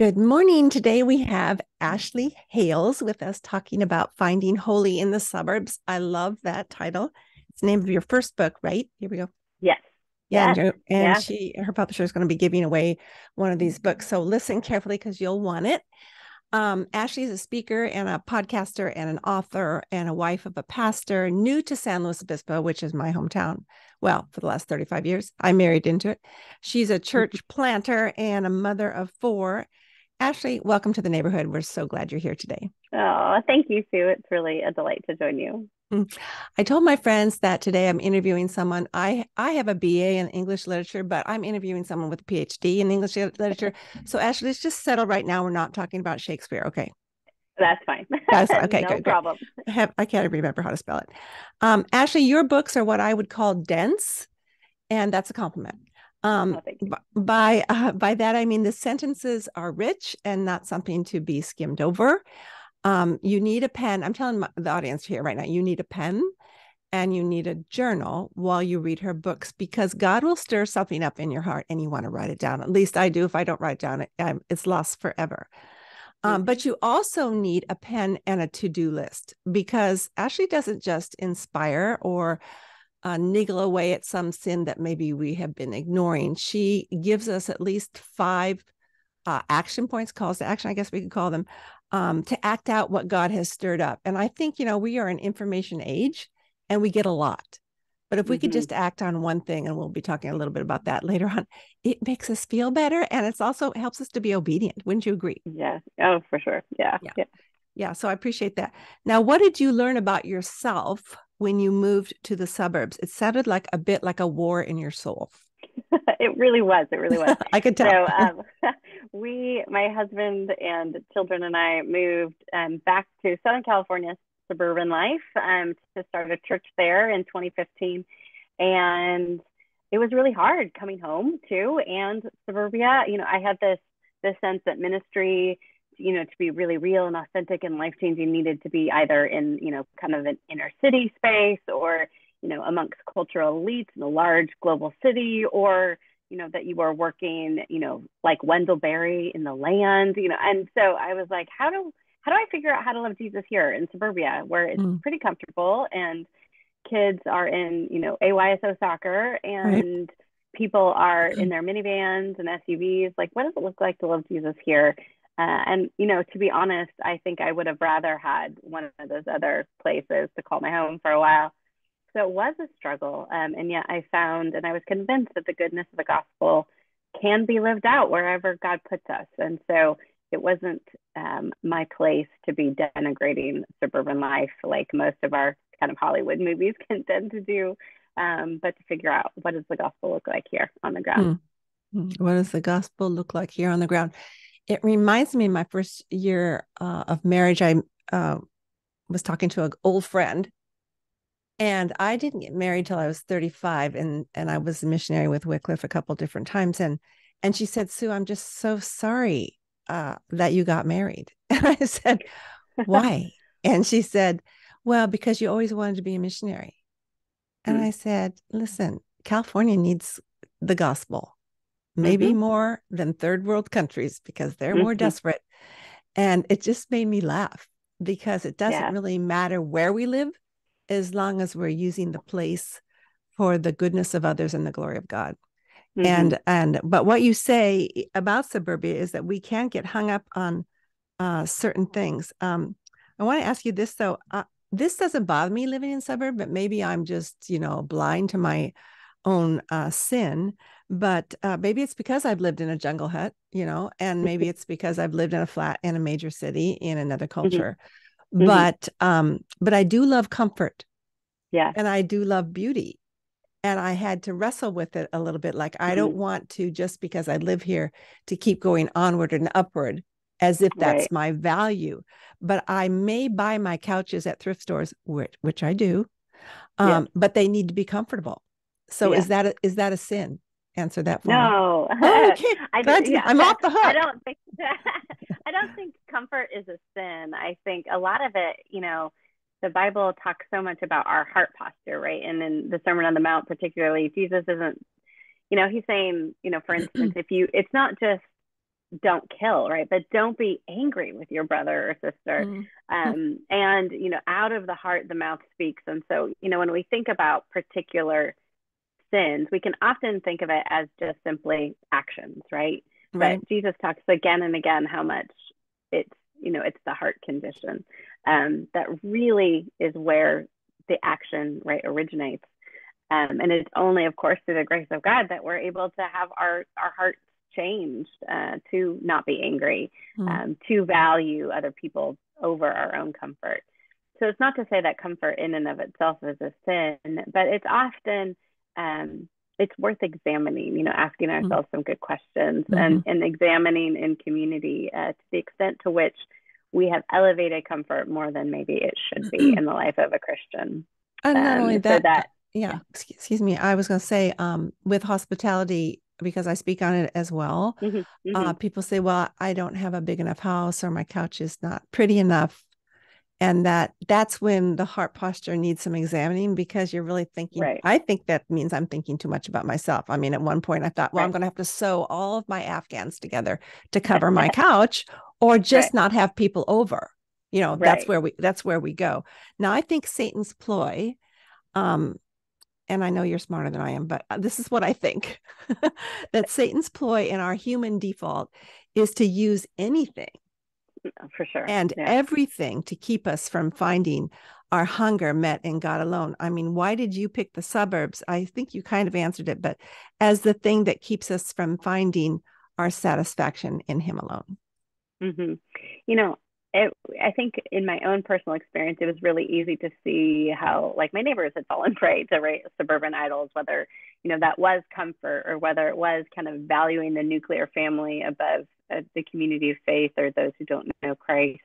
Good morning. Today we have Ashley Hales with us talking about finding holy in the suburbs. I love that title. It's the name of your first book, right? Here we go. Yes. Yeah, Yes. and Yes. her publisher is going to be giving away one of these books. So listen carefully because you'll want it. Ashley is a speaker and a podcaster and an author and a wife of a pastor, new to San Luis Obispo, which is my hometown. Well, for the last 35 years, I married into it. She's a church planter and a mother of four. Ashley, welcome to the neighborhood. We're so glad you're here today. Oh, thank you, Sue. It's really a delight to join you. Mm. I told my friends that today I'm interviewing someone. I have a BA in English literature, but I'm interviewing someone with a PhD in English literature. So Ashley, let's just settle right now. We're not talking about Shakespeare. Okay. That's fine. That's okay. No Good, good. problem. I can't remember how to spell it. Ashley, your books are what I would call dense, and that's a compliment. Oh, thank you. By that I mean the sentences are rich and not something to be skimmed over. You need a pen. I'm telling the audience here right now, you need a pen and you need a journal while you read her books because God will stir something up in your heart and you want to write it down. At least I do. If I don't write it down, it's lost forever. Hmm. But you also need a pen and a to-do list because Ashley doesn't just inspire or niggle away at some sin that maybe we have been ignoring. She gives us at least five action points, calls to action, I guess we could call them, to act out what God has stirred up. And I think, we are an information age and we get a lot. But if we could Hmm. just act on one thing, and we'll be talking a little bit about that later on, it makes us feel better. And it's also helps us to be obedient. Wouldn't you agree? Yes. Oh, for sure. Yeah. Yeah. Yeah. Yeah. So I appreciate that. Now, what did you learn about yourself when you moved to the suburbs? It sounded like a bit like a war in your soul. It really was. It really was. I could So, tell. my husband and children and I moved back to Southern California suburban life to start a church there in 2015. And it was really hard coming home too. And suburbia, I had this sense that ministry, to be really real and authentic and life changing, needed to be either in, kind of an inner city space or, amongst cultural elites in a large global city, or, that you were working, like Wendell Berry in the land, And so I was like, how do I figure out how to love Jesus here in suburbia where it's Mm, pretty comfortable and kids are in, AYSO soccer right. and people are in their minivans and SUVs. Like, what does it look like to love Jesus here? And, to be honest, I think I would have rather had one of those other places to call my home for a while. So it was a struggle. And yet I found and I was convinced that the goodness of the gospel can be lived out wherever God puts us. And so it wasn't my place to be denigrating suburban life like most of our kind of Hollywood movies can tend to do, but to figure out what does the gospel look like here on the ground. Mm. What does the gospel look like here on the ground? It reminds me of my first year of marriage. I was talking to an old friend, and I didn't get married till I was 35, and I was a missionary with Wycliffe a couple different times. And she said, Sue, I'm just so sorry that you got married. And I said, why? And she said, well, because you always wanted to be a missionary. And I said, listen, California needs the gospel maybe Mm-hmm. more than third world countries because they're more Mm-hmm. desperate. And it just made me laugh because it doesn't Yeah. really matter where we live as long as we're using the place for the goodness of others and the glory of God. Mm-hmm. But what you say about suburbia is that we can't get hung up on certain things. I want to ask you this though. This doesn't bother me living in suburb, but maybe I'm just blind to my own sin. But maybe it's because I've lived in a jungle hut, and maybe it's because I've lived in a flat in a major city in another Mm-hmm. culture. Mm-hmm. But I do love comfort Yes. and I do love beauty. And I had to wrestle with it a little bit. Like, I don't Mm-hmm. want to, just because I live here, to keep going onward and upward as if that's Right. my value. But I may buy my couches at thrift stores, which I do, Yes. but they need to be comfortable. So Yeah. is that a sin? Answer that for me. No. Oh, okay. Good. Yeah. I'm off the I hook. don't think I don't think comfort is a sin. I think a lot of it, the Bible talks so much about our heart posture, right? And in the Sermon on the Mount, particularly, Jesus isn't, he's saying, for instance, if you, it's not just don't kill, right? But don't be angry with your brother or sister. Mm. And, out of the heart, the mouth speaks. And so, when we think about particular sins, we can often think of it as just simply actions, right? But Right. Jesus talks again and again how much it's, it's the heart condition that really is where the action, right, originates. And it's only, of course, through the grace of God that we're able to have our hearts changed to not be angry, Mm. to value other people over our own comfort. So it's not to say that comfort in and of itself is a sin, but it's often it's worth examining, asking Mm. ourselves some good questions Mm-hmm. and examining in community to the extent to which we have elevated comfort more than maybe it should be in the life of a Christian. And not only So that, that, yeah. yeah, excuse me, I was going to say, with hospitality, because I speak on it as well, Mm-hmm, mm-hmm, people say, well, I don't have a big enough house or my couch is not pretty enough. And that's when the heart posture needs some examining because you're really thinking, right, I think that means I'm thinking too much about myself. I mean, at one point I thought, well, I'm right, going to have to sew all of my Afghans together to cover my couch or right, just not have people over. right. That's where we go. Now, I think Satan's ploy, um, and I know you're smarter than I am, but this is what I think that Satan's ploy in our human default is to use anything For sure. and Yeah. everything to keep us from finding our hunger met in God alone. I mean, why did you pick the suburbs? I think you kind of answered it, but as the thing that keeps us from finding our satisfaction in Him alone. Mm-hmm. You know, I think in my own personal experience, it was really easy to see how, like, my neighbors had fallen prey to, right, suburban idols, whether, that was comfort or whether it was kind of valuing the nuclear family above the community of faith or those who don't know Christ.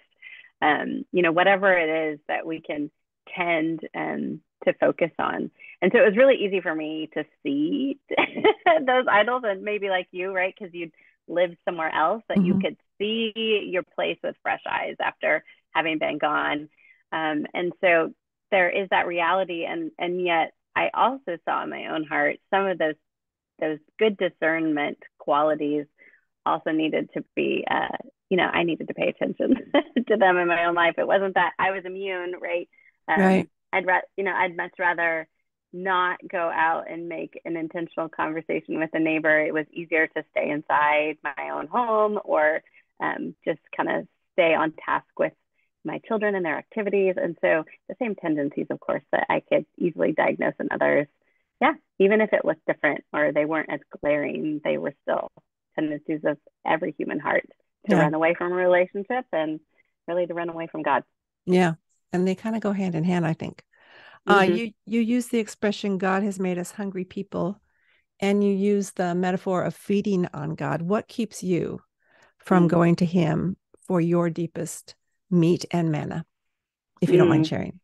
Whatever it is that we can tend to focus on. And so it was really easy for me to see those idols and maybe like you, right? Because you'd lived somewhere else that you Mm-hmm. could see your place with fresh eyes after having been gone. And so there is that reality. And yet I also saw in my own heart some of those good discernment qualities also needed to be, I needed to pay attention to them in my own life. It wasn't that I was immune, right? Right. I'd much rather not go out and make an intentional conversation with a neighbor. It was easier to stay inside my own home or just kind of stay on task with my children and their activities. And so the same tendencies, of course, that I could easily diagnose in others. Yeah, even if it looked different or they weren't as glaring, they were still tendencies of every human heart to Yeah. run away from a relationship and really to run away from God. Yeah. And they kind of go hand in hand, I think. Mm-hmm. You use the expression God has made us hungry people, and you use the metaphor of feeding on God. What keeps you from Mm. going to Him for your deepest meat and manna, if you don't mind Mm. sharing?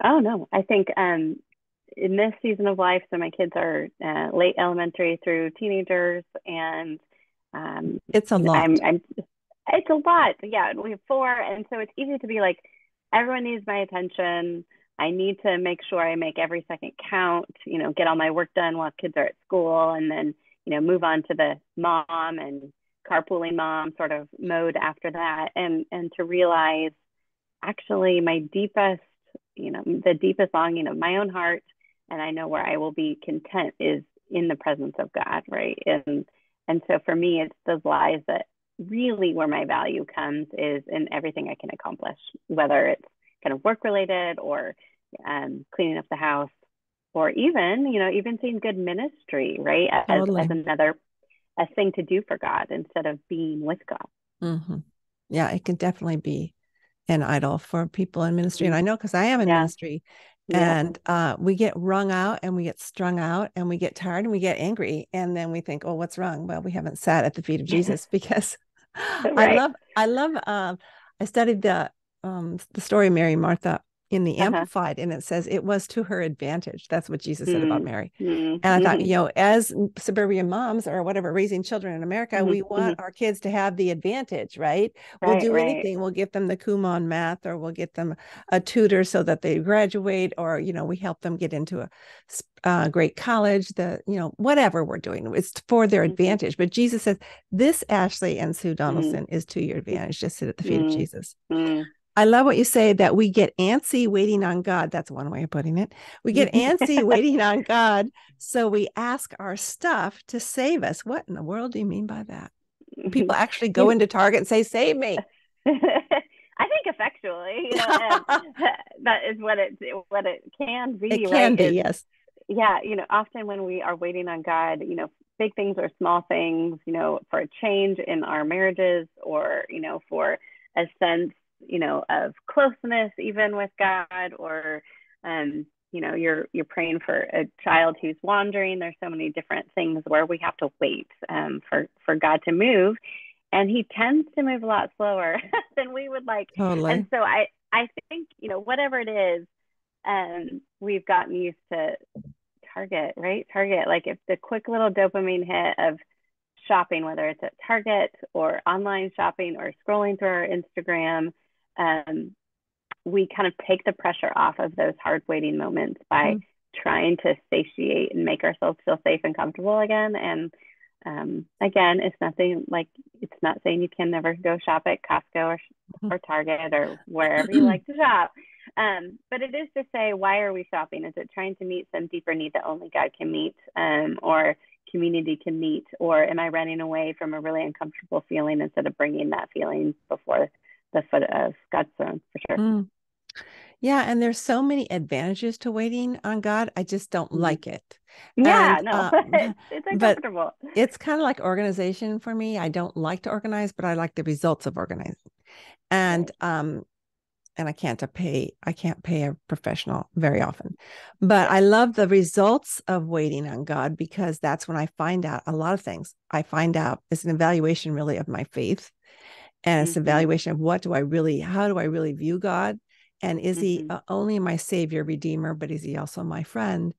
Oh no, I think in this season of life, so my kids are late elementary through teenagers, and um, It's a lot. I'm it's a lot. Yeah, we have four, and so it's easy to be like, everyone needs my attention. I need to make sure I make every second count. Get all my work done while kids are at school, and then move on to the mom and carpooling mom sort of mode after that, and to realize actually my deepest, the deepest longing of my own heart, and I know where I will be content is in the presence of God, right? And so for me, it's those lies that really where my value comes is in everything I can accomplish, whether it's kind of work related or cleaning up the house, or even seeing good ministry, right? As Totally. another a thing to do for God instead of being with God. Mm-hmm. Yeah, it can definitely be an idol for people in ministry. And Mm-hmm. I know because I am in Yeah, ministry, yeah, and we get wrung out and we get strung out and we get tired and we get angry. And then we think, oh, what's wrong? Well, we haven't sat at the feet of Jesus because right. I studied the story of Mary and Martha in the Uh-huh. Amplified, and it says it was to her advantage. That's what Jesus said about Mm, Mary. mm, And I thought, mm-hmm, as suburban moms or whatever, raising children in America, mm-hmm, we mm-hmm. want our kids to have the advantage, right? We'll Right, do right. anything. We'll get them the Kumon math, or we'll get them a tutor so that they graduate, or, we help them get into a great college, whatever we're doing, it's for their Mm-hmm, advantage. But Jesus says, this Ashley and Sue mm-hmm, Donaldson is to your advantage. Just sit at the feet of mm-hmm, Jesus. mm-hmm. I love what you say that we get antsy waiting on God. That's one way of putting it. We get antsy waiting on God. So we ask our stuff to save us. What in the world do you mean by that? People actually go You into Target and say, save me. I think effectually, and that is what it can It be, right? can be, Is yes. yeah, often when we are waiting on God, big things or small things, for a change in our marriages, or, for a sense, of closeness even with God, or you're praying for a child who's wandering. There's so many different things where we have to wait for God to move, and he tends to move a lot slower than we would like. And Totally. so I think, whatever it is, we've gotten used to Target, right? Target, like if the quick little dopamine hit of shopping, whether it's at Target or online shopping or scrolling through our Instagram, um, we kind of take the pressure off of those hard waiting moments by Mm. trying to satiate and make ourselves feel safe and comfortable again. And again, it's not saying you can never go shop at Costco or Target or wherever you like to shop. But it is to say, why are we shopping? Is it trying to meet some deeper need that only God can meet, or community can meet? Or am I running away from a really uncomfortable feeling instead of bringing that feeling before the foot of God's throne, for sure? Mm. Yeah, and there's so many advantages to waiting on God. I just don't Mm-hmm. like it. Yeah, And no, it's but uncomfortable. it's kind of like organization for me. I don't like to organize, but I like the results of organizing. And Right. I can't pay a professional very often. But Yeah. I love the results of waiting on God, because that's when I find out a lot of things. I find out it's an evaluation really of my faith, and it's an Mm-hmm. evaluation of how do I really view God? And is he Mm-hmm. only my savior, redeemer, but is he also my friend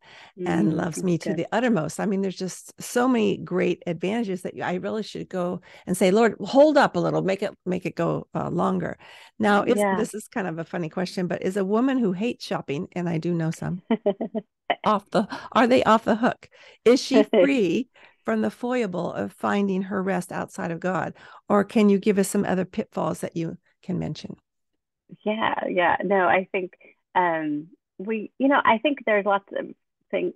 and Mm, loves that's me to good. the uttermost? I mean, there's just so many great advantages that I really should go and say, Lord, hold up a little, make it go longer. Now, Yeah. this is kind of a funny question, but is a woman who hates shopping, and I do know some, are they off the hook? Is she free from the foible of finding her rest outside of God? Or can you give us some other pitfalls that you can mention? Yeah, yeah. No, I think I think there's lots of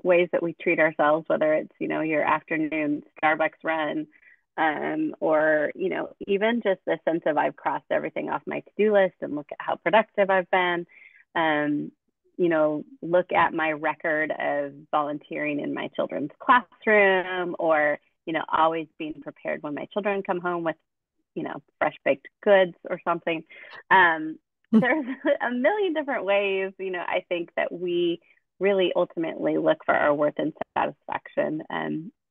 ways that we treat ourselves, whether it's, your afternoon Starbucks run, or, even just the sense of I've crossed everything off my to-do list and look at how productive I've been. Um, look at my record of volunteering in my children's classroom, or, always being prepared when my children come home with, fresh baked goods or something. There's a million different ways, I think that we really ultimately look for our worth and satisfaction,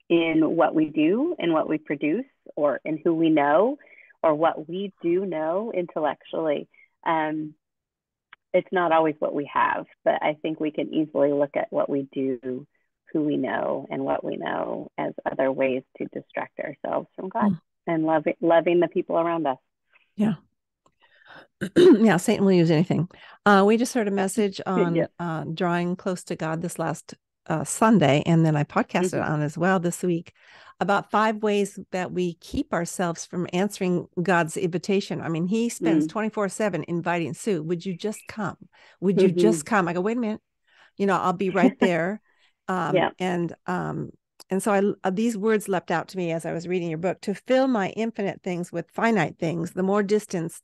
in what we do, in what we produce, or in who we know, or what we do know intellectually. Um, it's not always what we have, but I think we can easily look at what we do, who we know, and what we know as other ways to distract ourselves from God and loving the people around us. Yeah. Yeah, Satan will use anything. We just heard a message on Yeah. drawing close to God this last Sunday, and then I podcasted Mm-hmm. on as well this week about 5 ways that we keep ourselves from answering God's invitation. I mean, he spends 24/7 inviting Sue, would you just come? Would you Mm-hmm. just come? I go, wait a minute, I'll be right there. Um, Yeah. and um, and so these words leapt out to me as I was reading your book: to fill my infinite things with finite things. The more distance,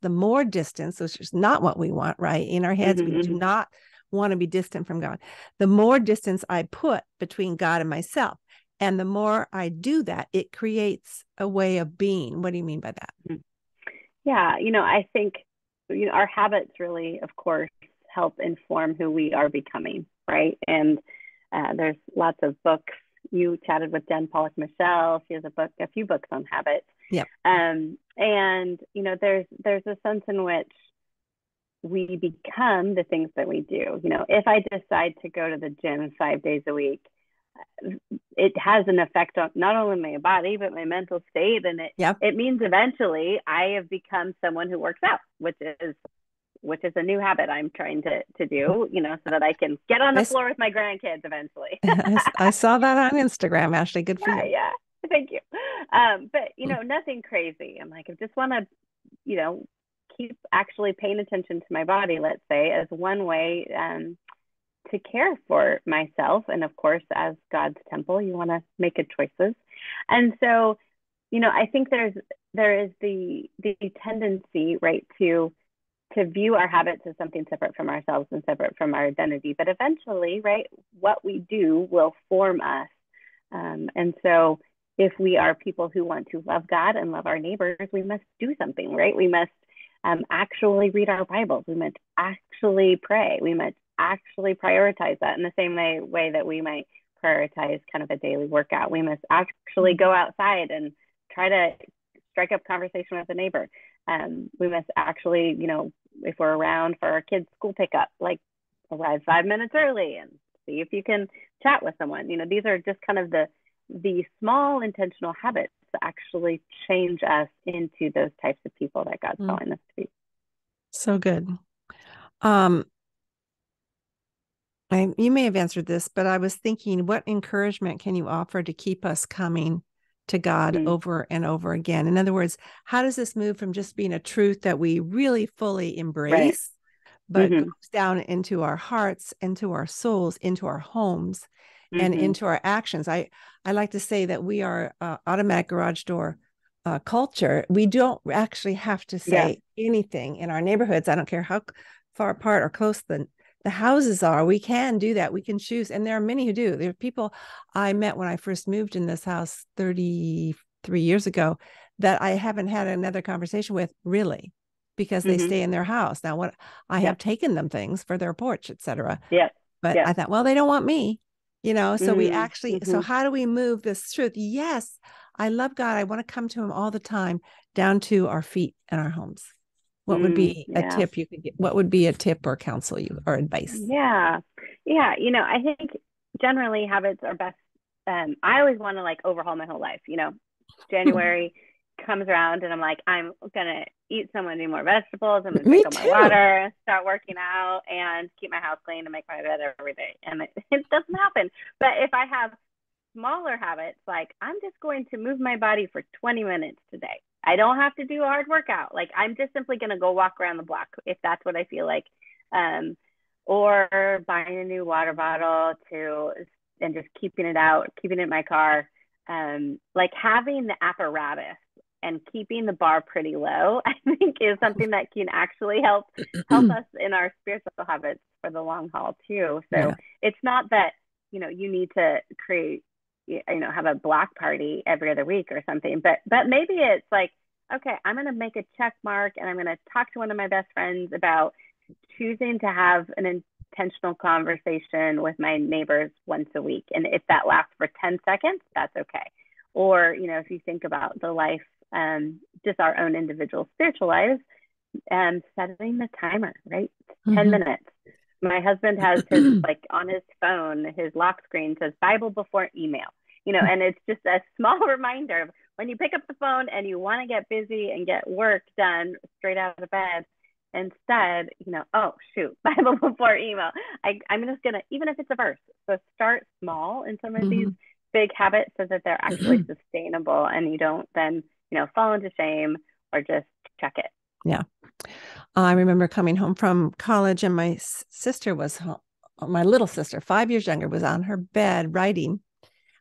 which is not what we want, right? In our heads, we do Mm-hmm. not want to be distant from God. The more distance I put between God and myself, and the more I do that, it creates a way of being. What do you mean by that? Mm-hmm. Yeah, I think our habits really, of course, help inform who we are becoming, right? And there's lots of books. You chatted with Jen Pollock Michelle. She has a few books on habits. Yep. And there's a sense in which we become the things that we do. If I decide to go to the gym 5 days a week, it has an effect on not only my body but my mental state, and Yep. it means eventually I have become someone who works out, which is a new habit I'm trying to do, so that I can get on the I, floor with my grandkids eventually. I saw that on Instagram, Ashley. Good for Yeah, you. yeah. Thank you. But nothing crazy. I'm like, I just want to, keep actually paying attention to my body, let's say, as one way to care for myself. And of course, as God's temple, you want to make good choices. And so, I think there is the tendency, right, to view our habits as something separate from ourselves and separate from our identity. But eventually, right, what we do will form us. And so if we are people who want to love God and love our neighbors, we must do something, right? We must actually read our Bibles. We must actually pray. We must actually prioritize that in the same way that we might prioritize kind of a daily workout. We must actually go outside and try to strike up conversation with a neighbor. We must actually, if we're around for our kids' school pickup, like arrive 5 minutes early and see if you can chat with someone. These are just kind of the small intentional habits that actually change us into those types of people that God's calling us to be. So good. Um, you may have answered this, but I was thinking, what encouragement can you offer to keep us coming to God over and over again? In other words, how does this move from just being a truth that we really fully Right. embrace, but goes down into our hearts, into our souls, into our homes, and into our actions? I like to say that we are automatic garage door culture. We don't actually have to say anything in our neighborhoods. I don't care how far apart or close the houses are. We can do that. We can choose. And there are many who do. There are people I met when I first moved in this house 33 years ago that I haven't had another conversation with, really, because they stay in their house. Now, what I have taken them things for their porch, etc. But I thought, well, they don't want me, so we actually, so how do we move this truth? Yes, I love God. I want to come to him all the time, down to our feet and our homes. What would be a tip you could get? What would be a tip or counsel you or advice? Yeah. I think generally habits are best. I always want to like overhaul my whole life. January comes around and I'm like, I'm gonna eat so many more vegetables. I'm gonna Me drink all my too. water, start working out, and keep my house clean and make my bed every day. And it doesn't happen. But if I have smaller habits, like I'm just going to move my body for 20 minutes today. I don't have to do a hard workout. Like I'm just simply going to go walk around the block if that's what I feel like. Or buying a new water bottle and just keeping it out, keeping it in my car. Like having the apparatus and keeping the bar pretty low, I think is something that can actually help us in our spiritual habits for the long haul too. So it's not that, you need to create, have a block party every other week or something, but maybe it's like, okay, I'm going to make a check mark and I'm going to talk to one of my best friends about choosing to have an intentional conversation with my neighbors once a week. And if that lasts for 10 seconds, that's okay. Or, if you think about the life, just our own individual spiritual lives, setting the timer, right? 10 minutes. My husband has his, like on his phone, his lock screen says Bible before email, and it's just a small reminder of when you pick up the phone and you want to get busy and get work done straight out of bed, instead, oh shoot, Bible before email. I'm just gonna, even if it's a verse, so start small in some of these big habits so that they're actually sustainable and you don't then, fall into shame or just check it. Yeah. I remember coming home from college and my sister was home. My little sister, 5 years younger, was on her bed writing.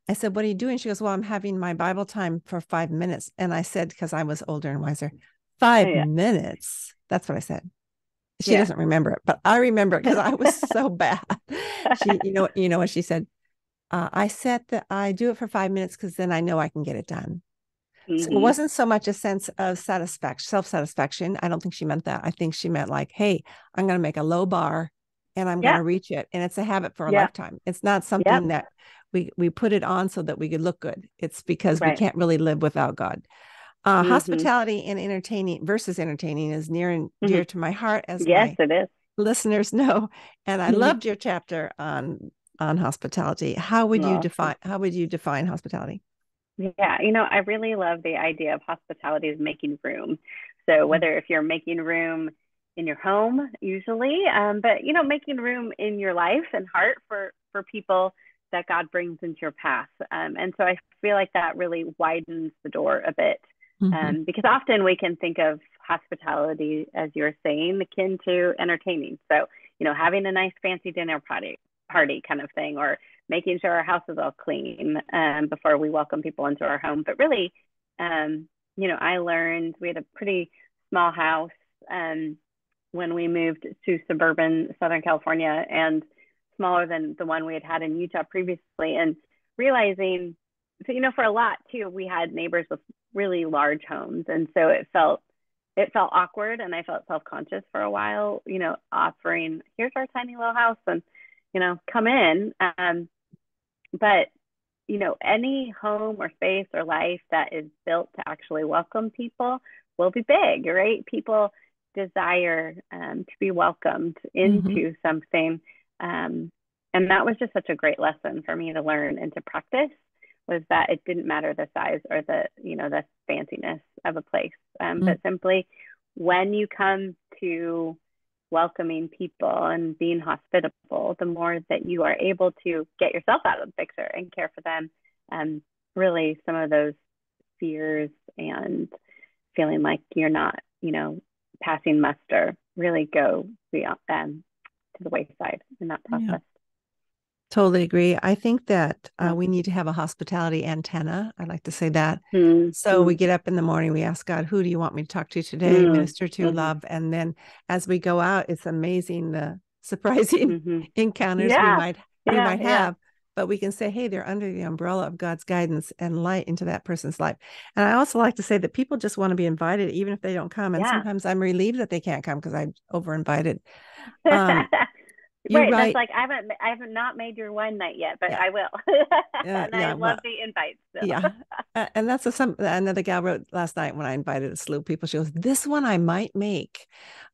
I said, what are you doing? She goes, well, I'm having my Bible time for 5 minutes. And I said, because I was older and wiser, 5 minutes. That's what I said. She doesn't remember it, but I remember it because I was so bad. She, what she said? I said that I do it for 5 minutes because then I know I can get it done. So it wasn't so much a sense of satisfaction, self-satisfaction. I don't think she meant that. I think she meant like, hey, I'm going to make a low bar and I'm going to reach it. And it's a habit for a lifetime. It's not something that we put it on so that we could look good. It's because we can't really live without God. Mhm. Hospitality and entertaining versus entertaining is near and dear Mhm. to my heart, as Yes, my it is. listeners know. And I loved your chapter on hospitality. Awesome. How would you define hospitality? Yeah, I really love the idea of hospitality as making room. So whether if you're making room in your home, usually, but making room in your life and heart for people that God brings into your path. And so I feel like that really widens the door a bit, Mm-hmm. because often we can think of hospitality, as you're saying, akin to entertaining. So having a nice fancy dinner party kind of thing, or making sure our house is all clean before we welcome people into our home. But really, I learned we had a pretty small house when we moved to suburban Southern California, and smaller than the one we had had in Utah previously. And realizing, so for a lot too, we had neighbors with really large homes, and so it felt awkward, and I felt self-conscious for a while, offering, here's our tiny little house, and come in. But any home or space or life that is built to actually welcome people will be big, right? People desire to be welcomed Mm-hmm. into something. Um, and that was just such a great lesson for me to learn and to practice, was that it didn't matter the size or the fanciness of a place, but simply when you come to welcoming people and being hospitable, the more that you are able to get yourself out of the picture and care for them, really some of those fears and feeling like you're not, passing muster really go beyond to the wayside in that Yeah. process. Totally agree. I think that Yeah. we need to have a hospitality antenna. I like to say that. So we Mm-hmm. get up in the morning, we ask God, who do you want me to talk to today, minister to, Mm-hmm. love? And then as we go out, it's amazing the surprising Mm-hmm. encounters Yeah. we Yeah. might Yeah. have. But we can say, hey, they're under the umbrella of God's guidance and light into that person's life. And I also like to say that people just want to be invited, even if they don't come. And Yeah. sometimes I'm relieved that they can't come because I over invited. Um, you Right. That's write, like I haven't not made your wine night yet, but yeah, I will. And I yeah. love Well, the invite. So yeah. And that's another gal wrote last night when I invited a slew of people. She goes, "This one I might make."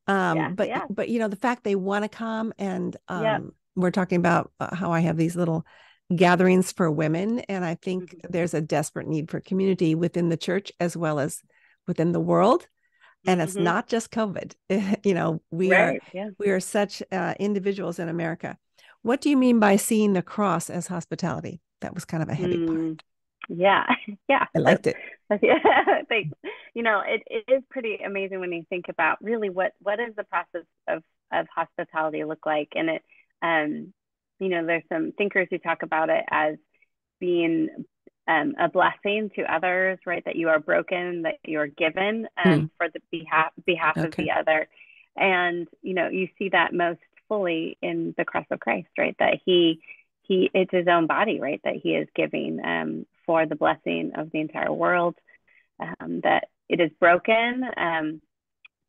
yeah. But Yeah. the fact they want to come, and Yeah. we're talking about how I have these little gatherings for women, and I think Mm-hmm. there's a desperate need for community within the church as well as within the world. And it's Mm-hmm. not just COVID. We are Right. Yeah. such individuals in America. What do you mean by seeing the cross as hospitality? That was kind of a heavy part. Mm. Yeah. Yeah. I liked it. Yeah. Thanks. It is pretty amazing when you think about really what does the process of hospitality look like, and um there's some thinkers who talk about it as being a blessing to others, right? That you are broken, that you are given Mm, for the behalf of okay. the other, and you see that most fully in the cross of Christ, right? That he it's his own body, right? That he is giving for the blessing of the entire world. That it is broken.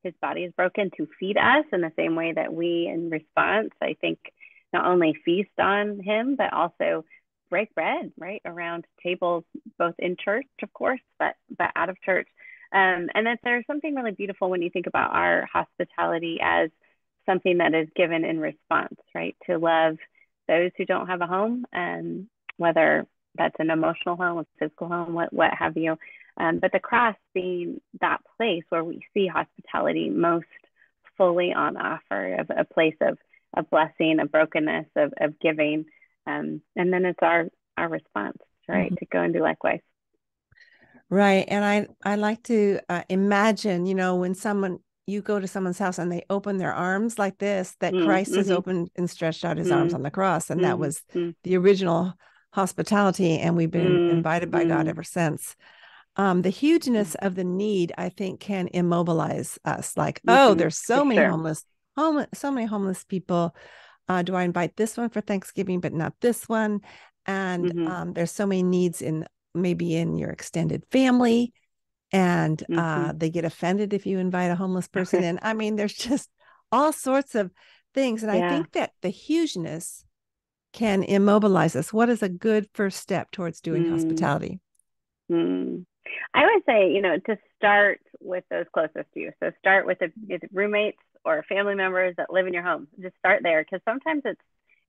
His body is broken to feed us in the same way that we, in response, I think, not only feast on him, but also break bread, right, around tables, both in church, of course, but out of church. And that there's something really beautiful when you think about our hospitality as something that is given in response, right, to love those who don't have a home, whether that's an emotional home, a physical home, what have you. But the cross being that place where we see hospitality most fully on offer, of a place of blessing, of brokenness, of giving. And then it's our response, right, Mhm. to go and do likewise. Right. And I like to imagine, when you go to someone's house and they open their arms like this, that Christ has Mm-hmm. opened and stretched out his arms Mm-hmm. on the cross. And that was Mm-hmm. the original hospitality. And we've been invited by God Mm-hmm. ever since. The hugeness of the need, I think, can immobilize us. Like, oh, Mm-hmm. there's For sure. so many homeless people. Do I invite this one for Thanksgiving, but not this one? And Mm-hmm. there's so many needs in maybe in your extended family, and Mm-hmm. they get offended if you invite a homeless person in. I mean, there's just all sorts of things, and I Yeah. think that the hugeness can immobilize us. What is a good first step towards doing Mm-hmm. hospitality? I would say, to start with those closest to you. So start with the roommates or family members that live in your home. Just start there because sometimes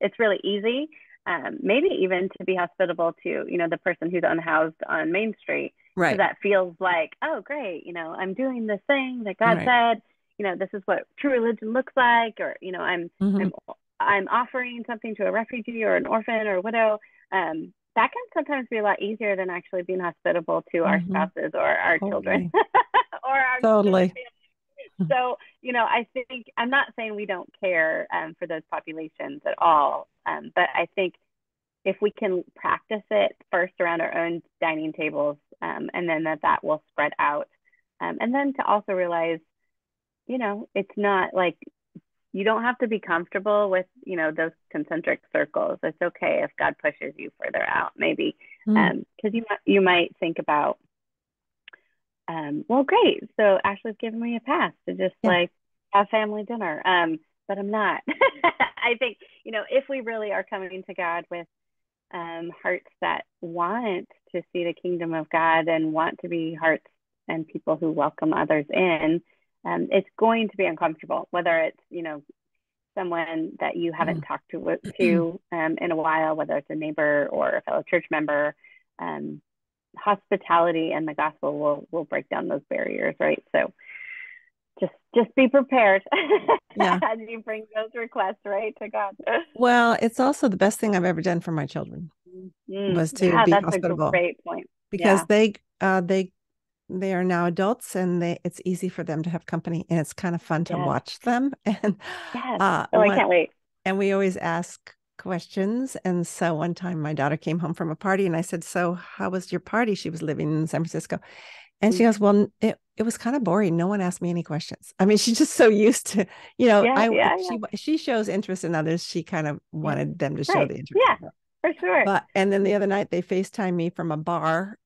it's really easy. Maybe even to be hospitable to, the person who's unhoused on Main Street, because Right. that feels like, oh, great, I'm doing this thing that God Right. said, this is what true religion looks like, or, Hmm. I'm, I'm offering something to a refugee or an orphan or widow. That can sometimes be a lot easier than actually being hospitable to our Hmm. spouses or our children Totally. or our extended Totally. family. So, I think I'm not saying we don't care for those populations at all, but I think if we can practice it first around our own dining tables, and then that will spread out, and then to also realize, it's not like you don't have to be comfortable with those concentric circles. It's okay if God pushes you further out, maybe, Mm. because you might think about, well, great, so Ashley's giving me a pass to just Yeah. like have family dinner, but I'm not. I think if we really are coming to God with hearts that want to see the kingdom of God and want to be hearts and people who welcome others in, it's going to be uncomfortable, whether it's someone that you haven't Mm. talked to in a while, whether it's a neighbor or a fellow church member. Um, Hospitality and the gospel will break down those barriers, right? So just be prepared Yeah. as you bring those requests right to God. Well, it's also the best thing I've ever done for my children was to Yeah, be that's a hospitable great point. because Yeah. they are now adults and it's easy for them to have company and it's kind of fun to Yes. watch them and Yes. Oh, I one can't wait. and we always ask questions. And so one time my daughter came home from a party and I said, "So how was your party?" She was living in San Francisco. And she goes, "Well, it was kind of boring. No one asked me any questions." I mean, she's just so used to, Yeah, I yeah, if yeah, she shows interest in others, she kind of yeah. wanted them to show Right. the interest Yeah, in her. for sure. But and then the other night they FaceTime me from a bar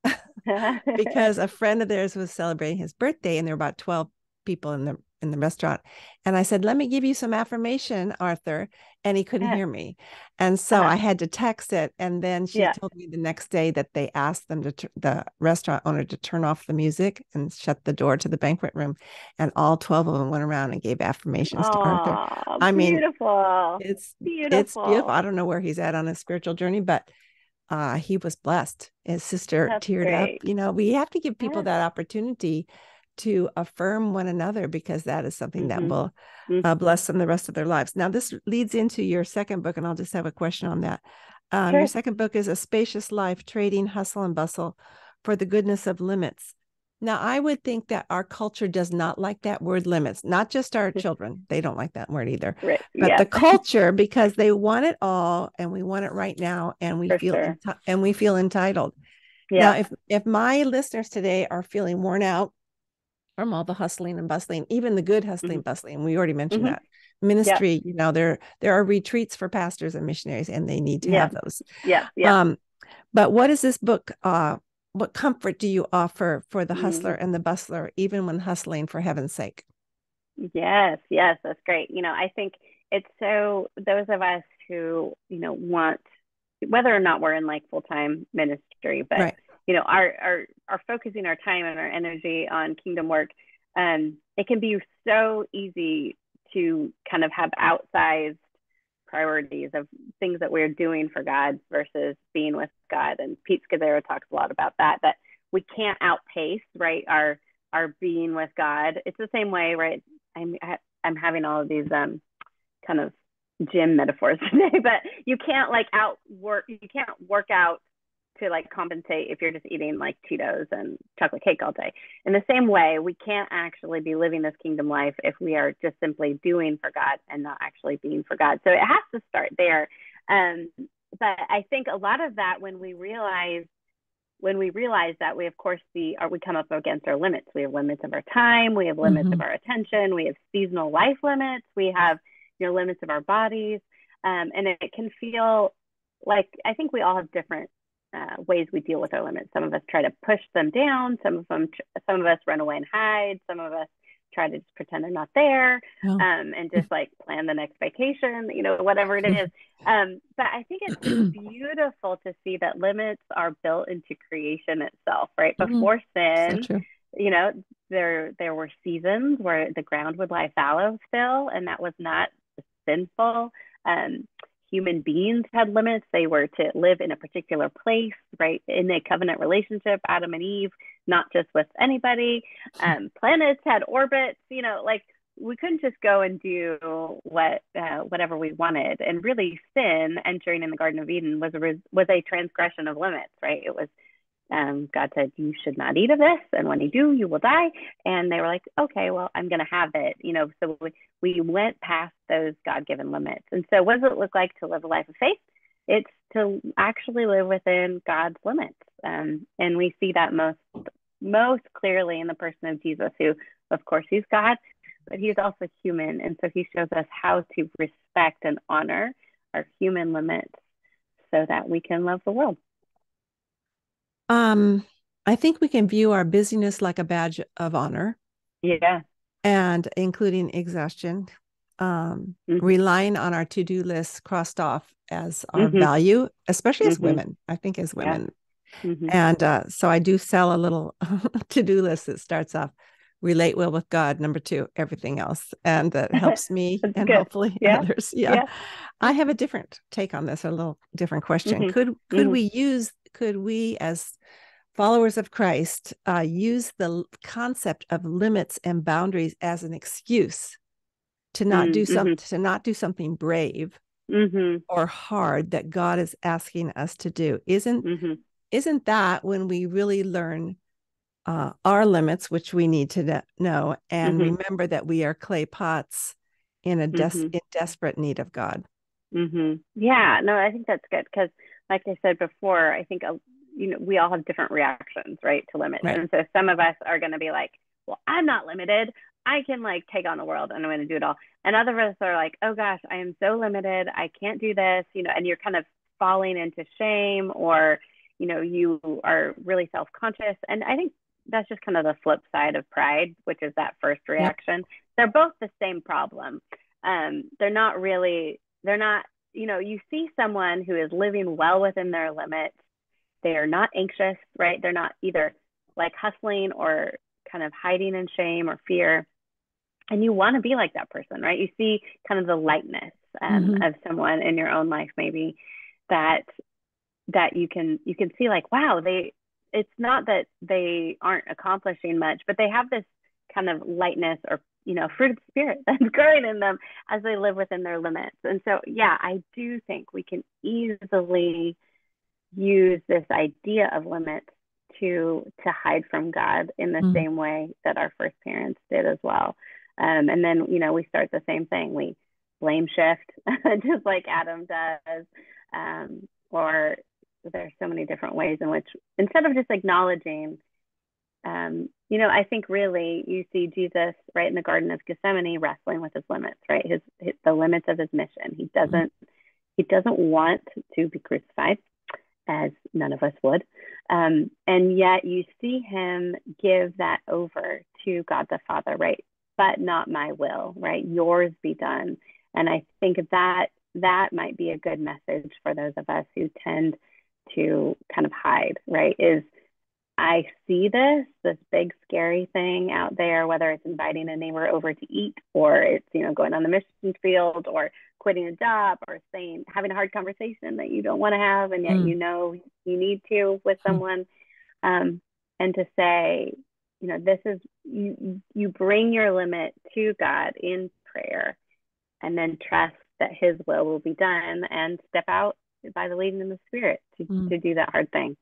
because a friend of theirs was celebrating his birthday and there were about 12 people in the restaurant. And I said, "Let me give you some affirmation, Arthur." And he couldn't Yeah. hear me. And so Uh-huh. I had to text it. And then she Yeah. told me the next day that they asked them the restaurant owner to turn off the music and shut the door to the banquet room. And all 12 of them went around and gave affirmations to Arthur. Oh, I mean, beautiful. it's beautiful. I Beautiful. don't know where he's at on his spiritual journey, but he was blessed. His sister That's teared up. great. We have to give people Yeah. that opportunity to affirm one another because that is something that Mm-hmm. will Mm. bless them the rest of their lives. Now, this leads into your second book, and I'll just have a question on that. Your Sure. second book is A Spacious Life, Trading Hustle and Bustle for the Goodness of Limits. Now, I would think that our culture does not like that word limits, not just our children. They don't like that word either, Right. but Yeah, the culture because they want it all and we want it right now and for sure. we feel entitled. Now, Yeah. if my listeners today are feeling worn out from all the hustling and bustling, even the good hustling Mm-hmm. and bustling, we already mentioned Mm-hmm. that Yep. ministry, there are retreats for pastors and missionaries and they need to have Yep. those. Yep. Yep. Um, but what is this book? What comfort do you offer for the hustler Mm. and the bustler, even when hustling for heaven's sake? Yes. Yes. That's great. I think it's so those of us who, want, whether or not we're in like full-time ministry, but Right. are focusing our time and our energy on kingdom work, it can be so easy to kind of have outsized priorities of things that we're doing for God versus being with God. And Pete Scazzero talks a lot about that we can't outpace, right, our being with God. It's the same way, right? I'm having all of these kind of gym metaphors today, but you can't like outwork, you can't work out to like compensate if you're just eating like Cheetos and chocolate cake all day. In the same way, we can't actually be living this kingdom life if we are just simply doing for God and not actually being for God. So it has to start there. But I think a lot of that when we realize that we of course we come up against our limits. We have limits of our time, we have limits Mm-hmm. of our attention, we have seasonal life limits, we have limits of our bodies, and it can feel like I think we all have different ways we deal with our limits. Some of us try to push them down, some of us run away and hide, some of us try to just pretend they're not there, Oh. and just like plan the next vacation, whatever it is. But I think it's just beautiful to see that limits are built into creation itself, right? Mm, Before so sin, true. you know, there were seasons where the ground would lie fallow still, and that was not sinful. Um, Human beings had limits. They were to live in a particular place, right? In a covenant relationship, Adam and Eve, not just with anybody. Planets had orbits, like we couldn't just go and do whatever we wanted. And really, sin entering in the Garden of Eden was a transgression of limits, right? It was God said, you should not eat of this. And when you do, you will die. And they were like, okay, well, I'm going to have it. So we went past those God given limits. And so, what does it look like to live a life of faith? It's to actually live within God's limits. And we see that most clearly in the person of Jesus, who, of course, he's God, but he's also human. And so, he shows us how to respect and honor our human limits so that we can love the world. Um, I think we can view our busyness like a badge of honor, Yeah. and including exhaustion, Mm-hmm. relying on our to-do list crossed off as our Mm-hmm. value, especially as Mm-hmm. women. I think as Yeah. women. Mm-hmm. And so I do sell a little to-do list that starts off relate well with God, number two, everything else. And that helps me That's and good. hopefully Yeah. others. Yeah. Yeah. I have a different take on this, a little different question. Mm-hmm. Could we as followers of Christ use the concept of limits and boundaries as an excuse Mm-hmm. to not do something brave Mm-hmm. or hard that God is asking us to do? Mm-hmm. Isn't that when we really learn our limits, which we need to know, and Mm-hmm. remember that we are clay pots Mm-hmm. in desperate need of God? Mm-hmm. Yeah, no, I think that's good because, like I said before, I think we all have different reactions, right, to limits, Right. and so some of us are going to be like, "Well, I'm not limited. I can like take on the world, and I'm going to do it all." And other of us are like, "Oh gosh, I am so limited. I can't do this," and you're kind of falling into shame, or you are really self-conscious. And I think that's just kind of the flip side of pride, which is that first Yep. reaction. They're both the same problem. They're not really they're not, you see someone who is living well within their limits. They are not anxious, right? They're not either like hustling or kind of hiding in shame or fear. And you want to be like that person, right? You see kind of the lightness Mm-hmm. of someone in your own life, maybe that you can see like, wow, it's not that they aren't accomplishing much, but they have this kind of lightness or fruit of the spirit that's growing in them as they live within their limits. And so yeah, I do think we can easily use this idea of limits to hide from God in the Mm-hmm. same way that our first parents did as well. And then we start the same thing. We blame shift just like Adam does, or there's so many different ways in which instead of just acknowledging, I think really you see Jesus right in the Garden of Gethsemane wrestling with his limits, right? The limits of his mission. He doesn't want to be crucified, as none of us would. And yet you see him give that over to God the Father, right? But not my will, right? Yours be done. And I think that might be a good message for those of us who tend to kind of hide, right? Is I see this big scary thing out there, whether it's inviting a neighbor over to eat, or it's going on the mission field, or quitting a job, or having a hard conversation that you don't want to have, and yet you need to with someone, and to say, this is you bring your limit to God in prayer, and then trust that His will be done, and step out by the leading of the Spirit to do that hard thing.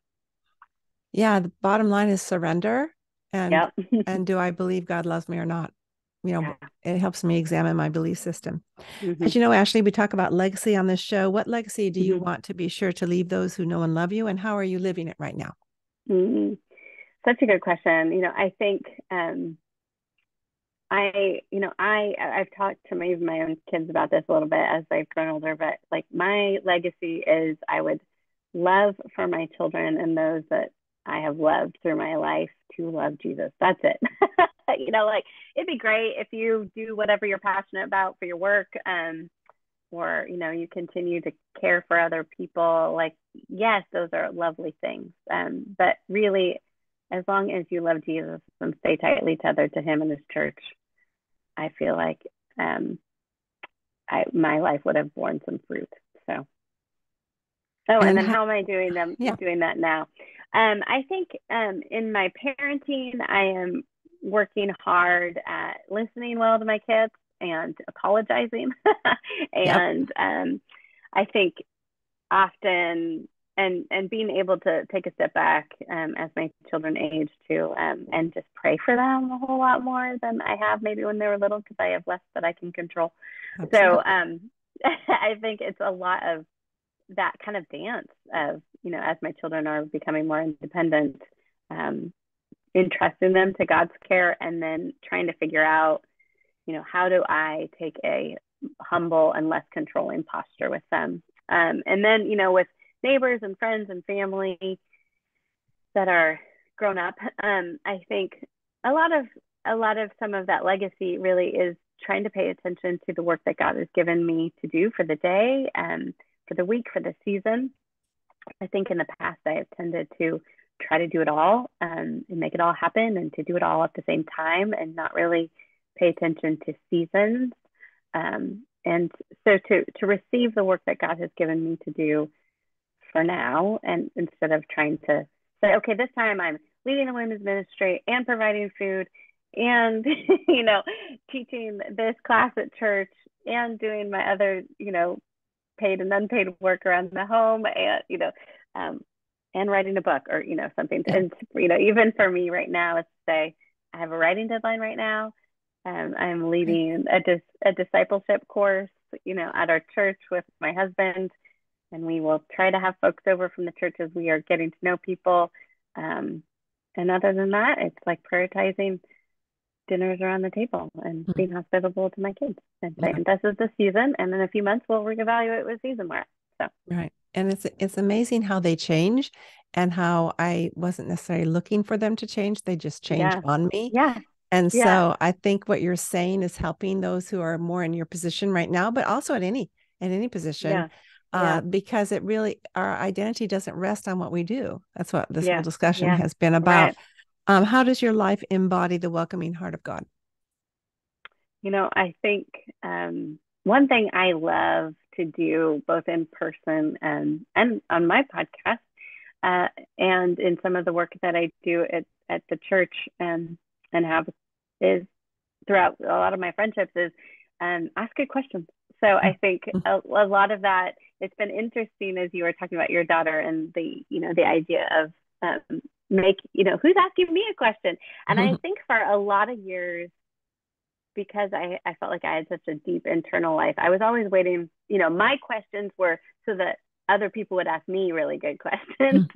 Yeah, the bottom line is surrender, and Yep. do I believe God loves me or not? Yeah. It helps me examine my belief system. Mm-hmm. As you know, Ashley, we talk about legacy on this show. What legacy do you Mm-hmm. want to be sure to leave those who know and love you, and how are you living it right now? Mm-hmm. Such a good question. I think I've talked to my own kids about this a little bit as they've grown older, but like my legacy is I would love for my children and those that I have loved through my life to love Jesus. That's it. Like it's it'd be great if you do whatever you're passionate about for your work, or you continue to care for other people. Like, yes, those are lovely things. But really, as long as you love Jesus and stay tightly tethered to him and his church, I feel like my life would have borne some fruit. So, and And then how am I doing yeah. doing that now? I think in my parenting, I am working hard at listening well to my kids and apologizing. Yep. And I think often and being able to take a step back as my children age too, and just pray for them a whole lot more than I have maybe when they were little, because I have less that I can control. So Absolutely. I think it's a lot of that kind of dance of, as my children are becoming more independent, entrusting them to God's care, and then trying to figure out, how do I take a humble and less controlling posture with them? And then, with neighbors and friends and family that are grown up, I think a lot of some of that legacy really is trying to pay attention to the work that God has given me to do for the day, for the week, for the season. I think in the past I have tended to try to do it all, and make it all happen, and to do it all at the same time, and not really pay attention to seasons. And so to receive the work that God has given me to do for now, and instead of trying to say, okay, this time I'm leading the women's ministry and providing food and teaching this class at church and doing my other paid and unpaid work around the home, um, and writing a book, or something. Yeah. And even for me right now, it's to say I have a writing deadline right now. I'm Okay. leading a discipleship course, at our church with my husband, and we will try to have folks over from the church as we are getting to know people. And other than that, it's like prioritizing dinners around the table and Mm. being hospitable to my kids, and Yeah. saying this is the season, and in a few months we'll reevaluate what season we're at. So Right. And it's amazing how they change, and how I wasn't necessarily looking for them to change. They just change yeah, on me. yeah, And yeah, so I think what you're saying is helping those who are more in your position right now, but also at any position, yeah, yeah, because it really, our identity doesn't rest on what we do. That's what this whole yeah, discussion yeah. has been about. Right. How does your life embody the welcoming heart of God? I think one thing I love to do, both in person and on my podcast, and in some of the work that I do at the church, and have, is throughout a lot of my friendships, is ask good questions. So I think a lot of that, it's been interesting as you were talking about your daughter, and the idea of who's asking me a question. And I think for a lot of years, because I felt like I had such a deep internal life, I was always waiting. My questions were so that other people would ask me really good questions.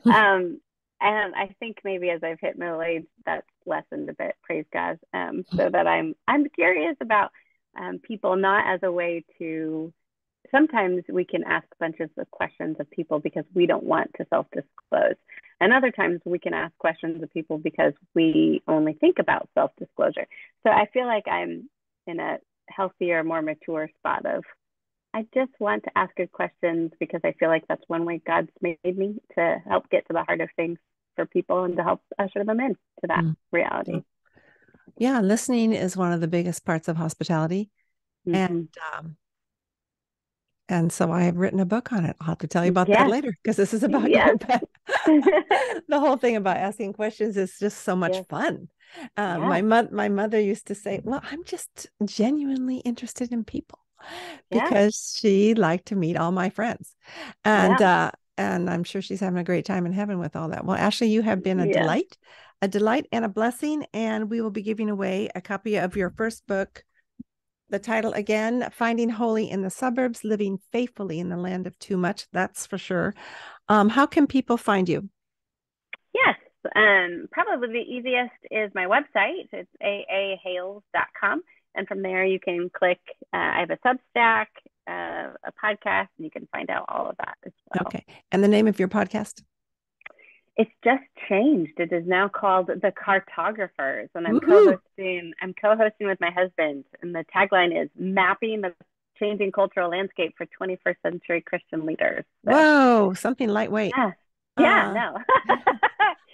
um, and I think maybe as I've hit middle age, that's lessened a bit. Praise God. So that I'm curious about people, not as a way to. Sometimes we can ask bunches of questions of people because we don't want to self-disclose. And other times we can ask questions of people because we only think about self-disclosure. So I feel like I'm in a healthier, more mature spot of, I just want to ask good questions, because I feel like that's one way God's made me to help get to the heart of things for people, and to help usher them in to that reality. Yeah, listening is one of the biggest parts of hospitality. And Mm-hmm. um, and so I have written a book on it. I'll have to tell you about that Yes. later, because this is about Yes. your pet. The whole thing about asking questions is just so much Yes. fun. Yeah. My mother used to say, "Well, I'm just genuinely interested in people," Yeah. because she liked to meet all my friends, and Yeah. uh, and I'm sure she's having a great time in heaven with all that. Well, Ashley, you have been Yeah. a delight and a blessing, and we will be giving away a copy of your first book. The title again, Finding Holy in the Suburbs, Living Faithfully in the Land of Too Much. That's for sure. How can people find you? Yes. Probably the easiest is my website. It's aahales.com. And from there, you can click. I have a Substack, a podcast, and you can find out all of that as well. Okay. And the name of your podcast? It's just changed. It is now called The Cartographers, and I'm Woohoo. co-hosting. I'm co-hosting with my husband, and the tagline is "Mapping the Changing Cultural Landscape for 21st Century Christian Leaders." So, Whoa, something lightweight. yeah, yeah, Uh, no,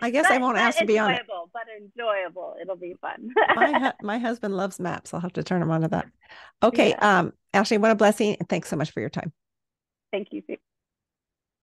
I guess I won't ask to be on it. but enjoyable. It'll be fun. My husband loves maps. I'll have to turn him on to that. Okay, Yeah, Ashley, what a blessing. And thanks so much for your time. thank you.